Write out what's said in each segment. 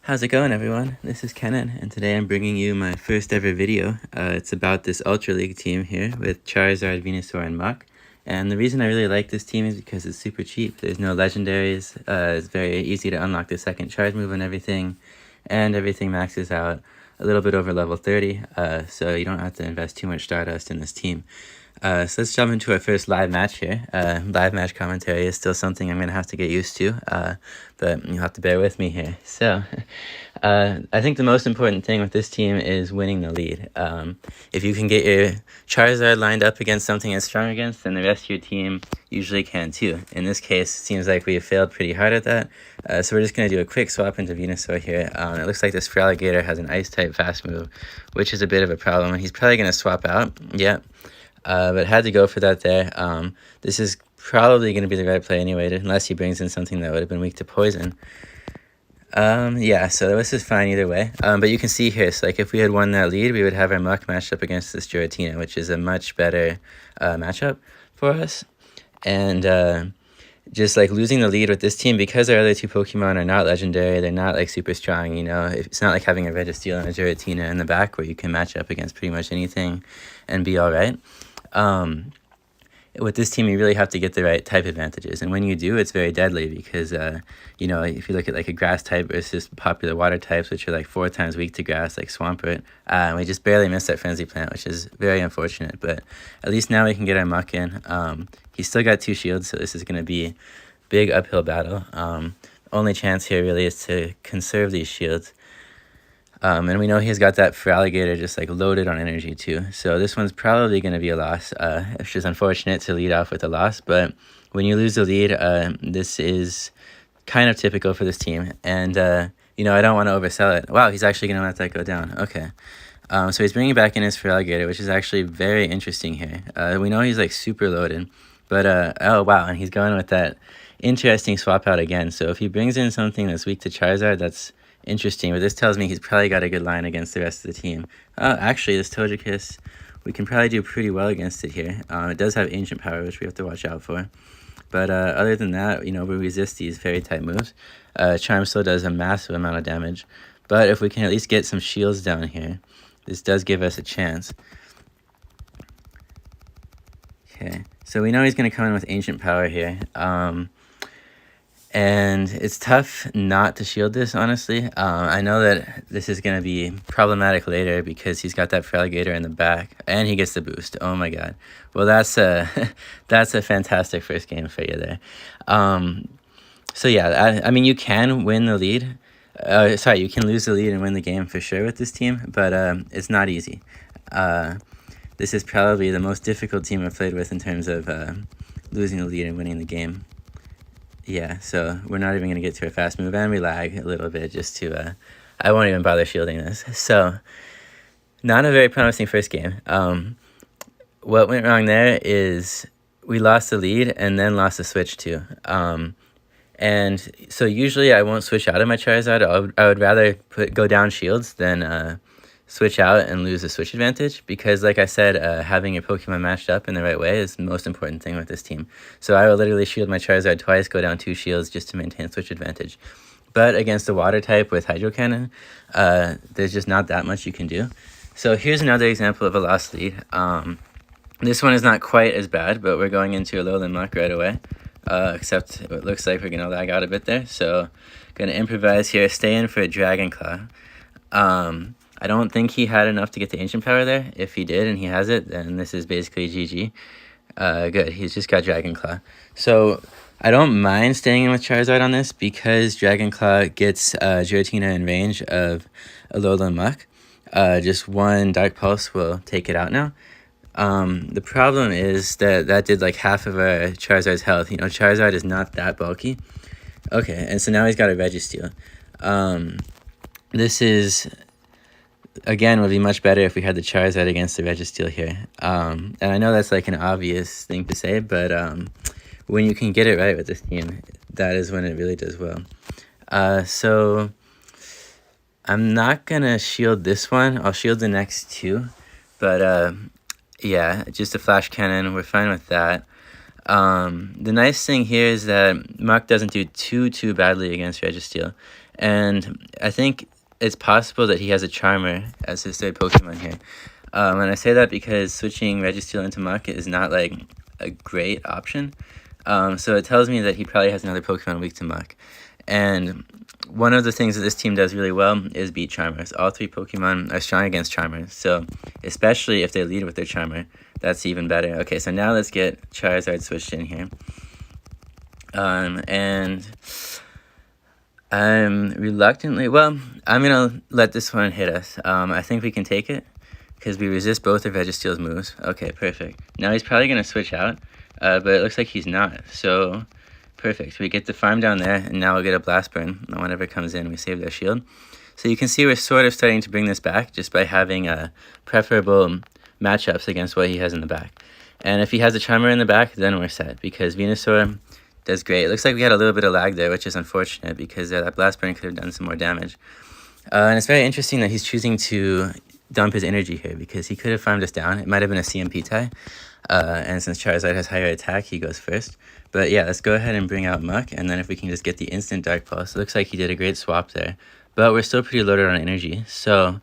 How's it going, everyone? This is Kenan, and today I'm bringing you my first ever video. It's about this Ultra League team here with Charizard, Venusaur, and Muk. And the reason I really like this team is because it's super cheap. There's no legendaries. It's very easy to unlock the second charge move and everything maxes out a little bit over level 30, so you don't have to invest too much Stardust in this team. So let's jump into our first live match here. Live match commentary is still something I'm going to have to get used to, but you'll have to bear with me here. So I think the most important thing with this team is winning the lead. If you can get your Charizard lined up against something it's strong against, then the rest of your team usually can too. In this case, it seems like we have failed pretty hard at that. So we're just going to do a quick swap into Venusaur here. It looks like this Feraligatr has an Ice-type fast move, which is a bit of a problem. He's probably going to swap out. Yeah. But had to go for that there. This is probably going to be the right play anyway, unless he brings in something that would have been weak to poison. Yeah, so this is fine either way. But you can see here, so like if we had won that lead, we would have our Muk matched up against this Giratina, which is a much better matchup for us. And just like losing the lead with this team, because our other two Pokemon are not legendary, they're not like super strong, you know. It's not like having a Registeel and a Giratina in the back where you can match up against pretty much anything and be all right. With this team, you really have to get the right type advantages, and when you do, it's very deadly because, you know, if you look at like a grass type versus popular water types, which are like 4 times weak to grass, like Swampert, we just barely missed that Frenzy Plant, which is very unfortunate, but at least now we can get our Muk in. He's still got 2 shields, so this is going to be big uphill battle. Only chance here really is to conserve these shields. And we know he's got that Feraligatr just like loaded on energy too. So this one's probably going to be a loss. It's just unfortunate to lead off with a loss. But when you lose the lead, this is kind of typical for this team. And, you know, I don't want to oversell it. Wow, he's actually going to let that go down. Okay. So he's bringing back in his Feraligatr, which is actually very interesting here. We know he's like super loaded. But, oh, wow. And he's going with that interesting swap out again. So if he brings in something that's weak to Charizard, that's interesting, but this tells me he's probably got a good line against the rest of the team. Actually, this Togekiss, we can probably do pretty well against it here. It does have Ancient Power, which we have to watch out for. But other than that, you know, we resist these Fairy-type moves. Charm still does a massive amount of damage. But if we can at least get some shields down here, this does give us a chance. Okay, so we know he's going to come in with Ancient Power here. And it's tough not to shield this, honestly. I know that this is going to be problematic later because he's got that Feraligatr in the back, and he gets the boost. Oh my god. Well, that's a fantastic first game for you there. So yeah, I mean, you can win the lead. Sorry, you can lose the lead and win the game for sure with this team, but it's not easy. This is probably the most difficult team I've played with in terms of losing the lead and winning the game. Yeah, so we're not even going to get to a fast move, and we lag a little bit just to, I won't even bother shielding this. So, not a very promising first game. What went wrong there is we lost the lead and then lost the switch too. And so usually I won't switch out of my Charizard. I would rather go down shields than switch out and lose the switch advantage, because like I said, having your Pokemon matched up in the right way is the most important thing with this team. So I will literally shield my Charizard twice, go down 2 shields just to maintain switch advantage. But against the water type with Hydro Cannon, there's just not that much you can do. So here's another example of a lost lead. This one is not quite as bad, but we're going into a Alolan Muk right away. Except it looks like we're going to lag out a bit there. So going to improvise here, stay in for a Dragon Claw. I don't think he had enough to get the Ancient Power there. If he did and he has it, then this is basically GG. Good, he's just got Dragon Claw. So I don't mind staying in with Charizard on this because Dragon Claw gets Giratina in range of Alolan Muk. Just one Dark Pulse will take it out now. The problem is that did like half of our Charizard's health. You know, Charizard is not that bulky. Okay, and so now he's got a Registeel. This is, again, would be much better if we had the Charizard against the Registeel here. And I know that's like an obvious thing to say, but when you can get it right with this team, that is when it really does well. So I'm not going to shield this one. I'll shield the next 2. But yeah, just a Flash Cannon. We're fine with that. The nice thing here is that Muk doesn't do too badly against Registeel. And I think it's possible that he has a Charmer as his third Pokemon here. And I say that because switching Registeel into Muck is not like a great option. So it tells me that he probably has another Pokemon weak to Muck. And one of the things that this team does really well is beat Charmers. All three Pokemon are strong against Charmers. So especially if they lead with their Charmer, that's even better. Okay, so now let's get Charizard switched in here. And I'm reluctantly, well, I'm going to let this one hit us. I think we can take it because we resist both of Registeel's moves. Okay, perfect. Now he's probably going to switch out, but it looks like he's not. So, perfect. We get the farm down there, and now we'll get a Blast Burn. Whenever it comes in, we save their shield. So you can see we're sort of starting to bring this back just by having preferable matchups against what he has in the back. And if he has a Charmer in the back, then we're set because Venusaur does great. It looks like we had a little bit of lag there, which is unfortunate because that Blast Burn could have done some more damage. And it's very interesting that he's choosing to dump his energy here because he could have farmed us down. It might have been a CMP tie. And since Charizard has higher attack, he goes first. But yeah, let's go ahead and bring out Muck. And then if we can just get the instant Dark Pulse. It looks like he did a great swap there. But we're still pretty loaded on energy. So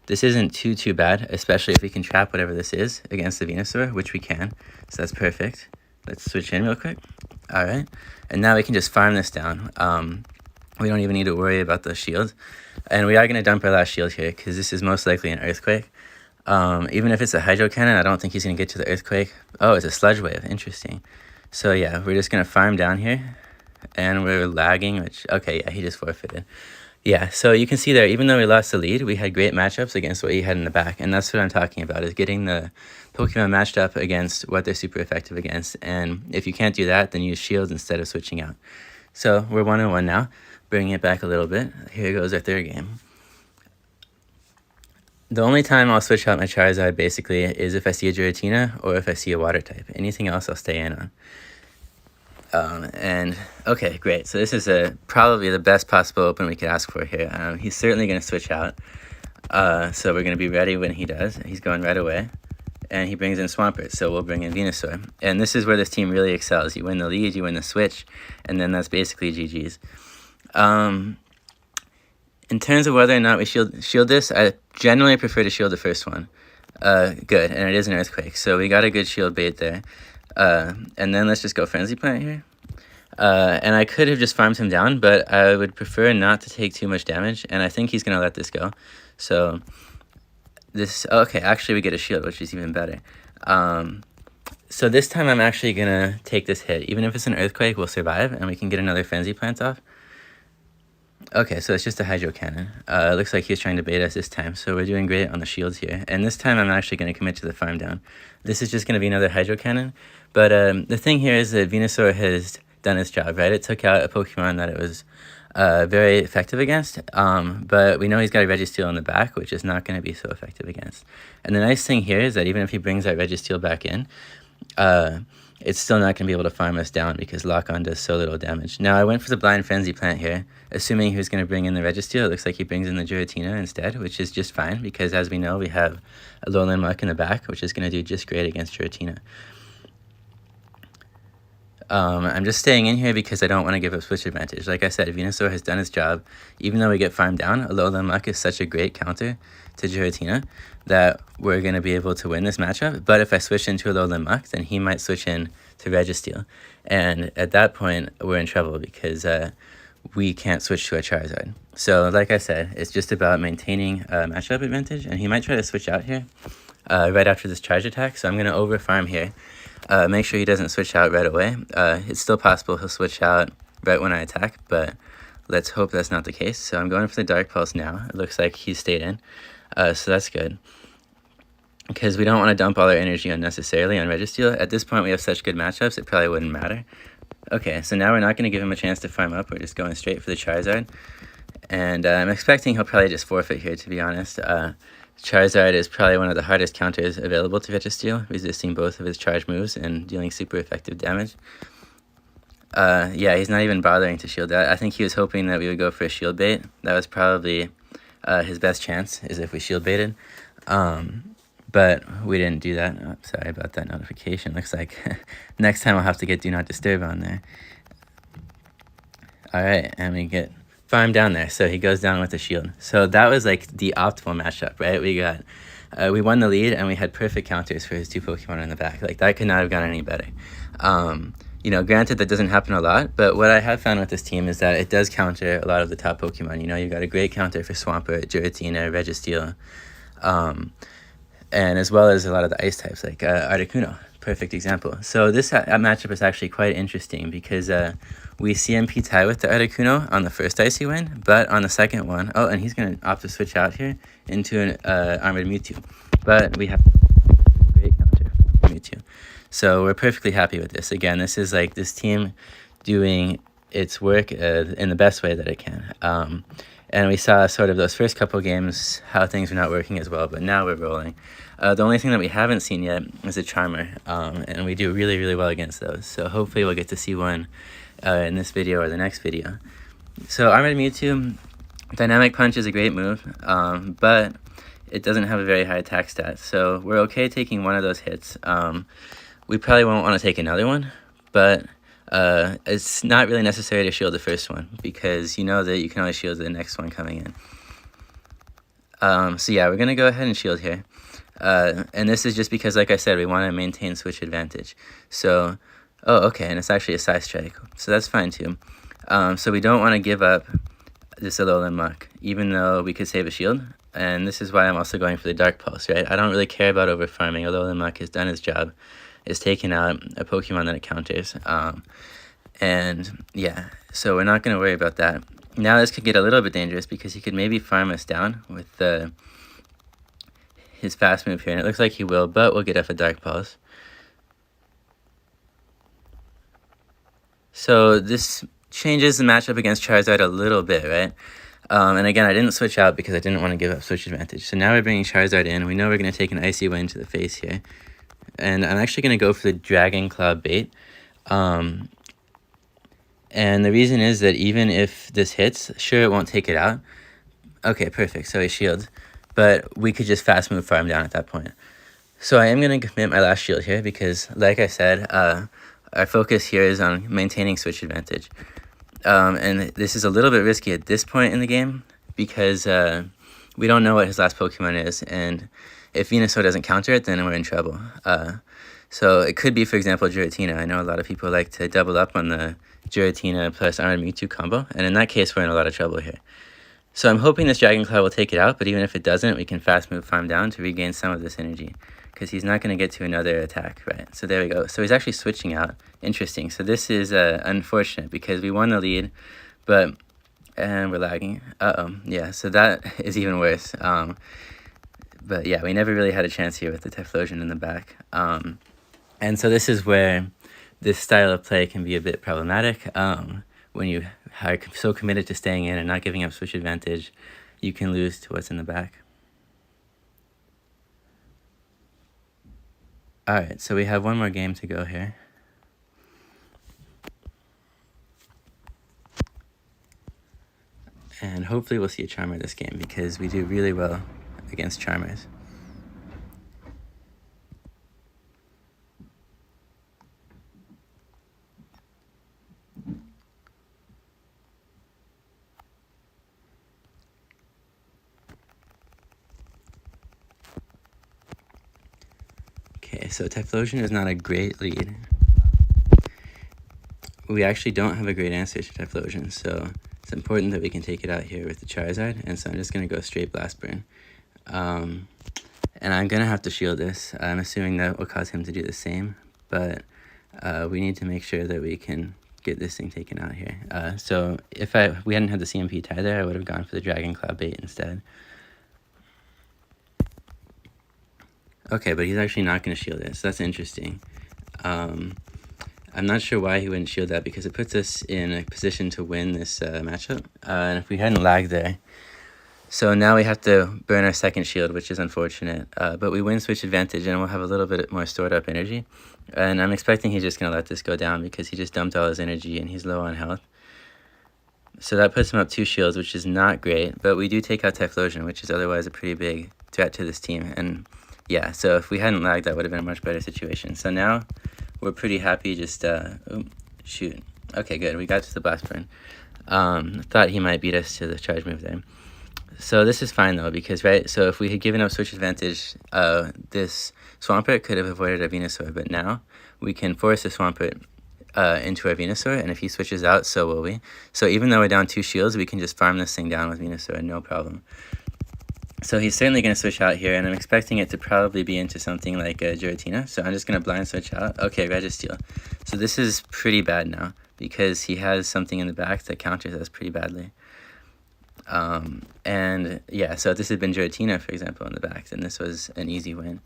this isn't too bad, especially if we can trap whatever this is against the Venusaur, which we can. So that's perfect. Let's switch in real quick. All right. And now we can just farm this down. We don't even need to worry about the shield. And we are going to dump our last shield here because this is most likely an Earthquake. Even if it's a Hydro Cannon, I don't think he's going to get to the Earthquake. Oh, it's a Sludge Wave. Interesting. So yeah, we're just going to farm down here. And we're lagging, which, okay, yeah, he just forfeited. Yeah, so you can see there, even though we lost the lead, we had great matchups against what he had in the back. And that's what I'm talking about, is getting the Pokemon matched up against what they're super effective against. And if you can't do that, then use shields instead of switching out. So we're 1-1 now. Bringing it back a little bit. Here goes our third game. The only time I'll switch out my Charizard basically is if I see a Giratina or if I see a water type. Anything else I'll stay in on. And okay, great. So this is probably the best possible open we could ask for here. He's certainly going to switch out. So we're going to be ready when he does. He's going right away. And he brings in Swampert, so we'll bring in Venusaur. And this is where this team really excels. You win the lead, you win the switch, and then that's basically GG's. In terms of whether or not we shield this, I generally prefer to shield the first one. Good, and it is an Earthquake, so we got a good shield bait there. And then let's just go Frenzy Plant here. And I could have just farmed him down, but I would prefer not to take too much damage, and I think he's going to let this go. So this, okay, actually we get a shield, which is even better. So this time I'm actually going to take this hit. Even if it's an Earthquake, we'll survive, and we can get another Frenzy Plant off. Okay, so it's just a Hydro Cannon. It looks like he's trying to bait us this time, so we're doing great on the shields here. And this time I'm actually going to commit to the farm down. This is just going to be another Hydro Cannon. But the thing here is that Venusaur has done its job, right? It took out a Pokemon that it was very effective against, but we know he's got a Registeel in the back, which is not going to be so effective against. And the nice thing here is that even if he brings that Registeel back in, it's still not going to be able to farm us down because Lock-On does so little damage. Now, I went for the Blind Frenzy Plant here, assuming he was going to bring in the Registeel. It looks like he brings in the Giratina instead, which is just fine because, as we know, we have a Lowland Muck in the back, which is going to do just great against Giratina. I'm just staying in here because I don't want to give up switch advantage. Like I said, Venusaur has done its job. Even though we get farmed down, a Lowland Muck is such a great counter to Giratina that we're going to be able to win this matchup. But if I switch into a Lowland Muck, then he might switch in to Registeel. And at that point, we're in trouble because we can't switch to a Charizard. So like I said, it's just about maintaining a matchup advantage. And he might try to switch out here right after this charge attack. So I'm going to over farm here. Make sure he doesn't switch out right away. It's still possible he'll switch out right when I attack, but let's hope that's not the case. So I'm going for the Dark Pulse now. It looks like he stayed in, so that's good. Because we don't want to dump all our energy unnecessarily on Registeel. At this point, we have such good matchups, it probably wouldn't matter. Okay, so now we're not going to give him a chance to farm up. We're just going straight for the Charizard. And I'm expecting he'll probably just forfeit here, to be honest. Charizard is probably one of the hardest counters available to Registeel, resisting both of his charge moves and dealing super effective damage. Yeah, he's not even bothering to shield that. I think he was hoping that we would go for a shield bait. That was probably his best chance, is if we shield baited. But we didn't do that. Oh, sorry about that notification. Looks like next time I'll have to get Do Not Disturb on there. Alright, and we get farm down there. So he goes down with the shield. So that was like the optimal matchup, right? We won the lead and we had perfect counters for his 2 Pokemon in the back. Like, that could not have gone any better. You know, granted, that doesn't happen a lot, but what I have found with this team is that it does counter a lot of the top Pokemon. You know, you've got a great counter for Swampert, Giratina, Registeel, and as well as a lot of the ice types, like Articuno. Perfect example. So this matchup is actually quite interesting because we CMP tie with the Articuno on the first Icy win, but on the second one, oh, and he's going to opt to switch out here into an Armored Mewtwo. But we have a great counter for Mewtwo. So we're perfectly happy with this. Again, this is like this team doing its work in the best way that it can. And we saw sort of those first couple games, how things were not working as well, but now we're rolling. The only thing that we haven't seen yet is a Charmer, and we do really, really well against those. So hopefully we'll get to see one in this video or the next video. So Armored Mewtwo, Dynamic Punch is a great move, but it doesn't have a very high attack stat. So we're okay taking one of those hits. We probably won't want to take another one, but it's not really necessary to shield the first one because you know that you can only shield the next one coming in. So yeah, we're going to go ahead and shield here. And this is just because, like I said, we want to maintain switch advantage. So, oh, okay, and it's actually a Psy Strike, so that's fine too. So we don't want to give up this Alolan Muck, even though we could save a shield. And this is why I'm also going for the Dark Pulse, right? I don't really care about over farming. Alolan Muck has done its job. It's taken out a Pokemon that it counters. And yeah, so we're not going to worry about that. Now this could get a little bit dangerous because he could maybe farm us down with his fast move here. And it looks like he will, but we'll get off a Dark Pulse. So this changes the matchup against Charizard a little bit, right? And again, I didn't switch out because I didn't want to give up switch advantage. So now we're bringing Charizard in. We know we're going to take an Icy Wind to the face here. And I'm actually going to go for the Dragon Claw bait. And the reason is that even if this hits, sure, it won't take it out. Okay, perfect. So he shields. But we could just fast move farm down at that point. So I am going to commit my last shield here because, like I said, our focus here is on maintaining switch advantage. And this is a little bit risky at this point in the game because we don't know what his last Pokemon is. And if Venusaur doesn't counter it, then we're in trouble. So it could be, for example, Giratina. I know a lot of people like to double up on the Giratina plus Armored Mewtwo combo. And in that case, we're in a lot of trouble here. So I'm hoping this Dragon Claw will take it out. But even if it doesn't, we can fast move farm down to regain some of this energy. Because he's not going to get to another attack, right? So there we go. So he's actually switching out. Interesting. So this is unfortunate because we won the lead, and we're lagging. Yeah, so that is even worse. But yeah, we never really had a chance here with the Typhlosion in the back. And so this is where this style of play can be a bit problematic. When you are so committed to staying in and not giving up switch advantage, you can lose to what's in the back. Alright, so we have one more game to go here. And hopefully we'll see a Charmer this game because we do really well against Charmers. Okay, so Typhlosion is not a great lead. We actually don't have a great answer to Typhlosion, so it's important that we can take it out here with the Charizard, and so I'm just going to go straight Blast Burn. And I'm going to have to shield this. I'm assuming that will cause him to do the same, but we need to make sure that we can get this thing taken out here. So if we hadn't had the CMP tie there, I would have gone for the Dragon Claw bait instead. Okay, but he's actually not going to shield it, so that's interesting. I'm not sure why he wouldn't shield that because it puts us in a position to win this matchup. And if we hadn't lagged there, so now we have to burn our second shield, which is unfortunate. But we win switch advantage and we'll have a little bit more stored up energy. And I'm expecting he's just going to let this go down because he just dumped all his energy and he's low on health. So that puts him up 2 shields, which is not great. But we do take out Typhlosion, which is otherwise a pretty big threat to this team. And yeah, so if we hadn't lagged, that would have been a much better situation. So now we're pretty happy just, shoot. Okay, good, we got to the Blast Burn. Thought he might beat us to the charge move there. So this is fine though, because so if we had given up switch advantage, this Swampert could have avoided our Venusaur, but now we can force the Swampert into our Venusaur, and if he switches out, so will we. So even though we're down 2 shields, we can just farm this thing down with Venusaur, no problem. So he's certainly going to switch out here, and I'm expecting it to probably be into something like a Giratina. So I'm just going to blind switch out. Okay, Registeel. So this is pretty bad now, because he has something in the back that counters us pretty badly. And yeah, so if this had been Giratina, for example, in the back, then this was an easy win.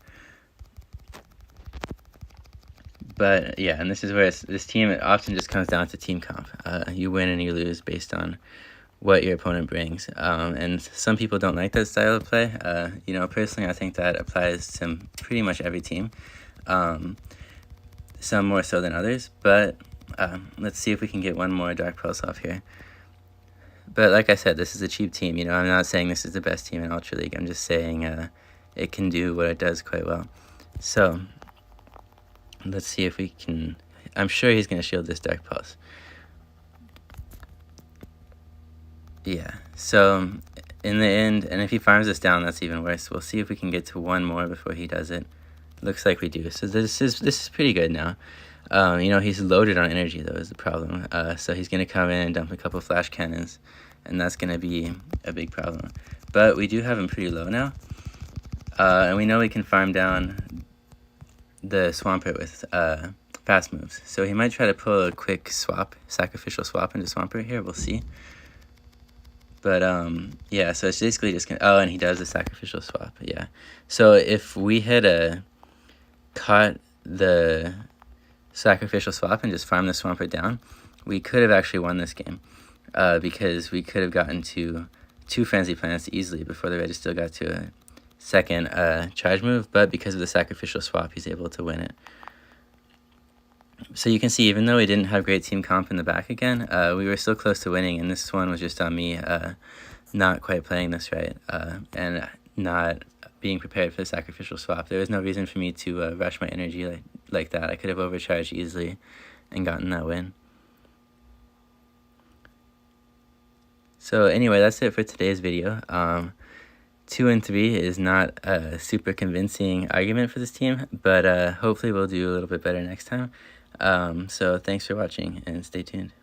But yeah, and this is where this team, it often just comes down to team comp. You win and you lose based on what your opponent brings. And some people don't like that style of play. You know, personally, I think that applies to pretty much every team. Some more so than others, but let's see if we can get one more Dark Pulse off here. But like I said, this is a cheap team. You know, I'm not saying this is the best team in Ultra League. I'm just saying it can do what it does quite well. So let's see if we can. I'm sure he's going to shield this Dark Pulse. Yeah, so in the end, and if he farms us down, that's even worse. We'll see if we can get to one more before he does it. Looks like we do. So this is pretty good now. You know, he's loaded on energy, though, is the problem. So he's going to come in and dump a couple flash cannons, and that's going to be a big problem. But we do have him pretty low now, and we know we can farm down the Swampert with fast moves. So he might try to pull a quick swap, sacrificial swap into Swampert here. We'll see. But yeah, so it's basically just gonna, oh, and he does the sacrificial swap, yeah. So if we had caught the sacrificial swap and just farmed the Swampert down, we could have actually won this game, because we could have gotten to 2 Frenzy Plants easily before the Registeel got to a second charge move, but because of the sacrificial swap, he's able to win it. So you can see, even though we didn't have great team comp in the back again, we were still close to winning, and this one was just on me not quite playing this right, and not being prepared for the sacrificial swap. There was no reason for me to rush my energy like that. I could have overcharged easily and gotten that win. So anyway, that's it for today's video. 2 and 3 is not a super convincing argument for this team, but hopefully we'll do a little bit better next time. So thanks for watching, and stay tuned.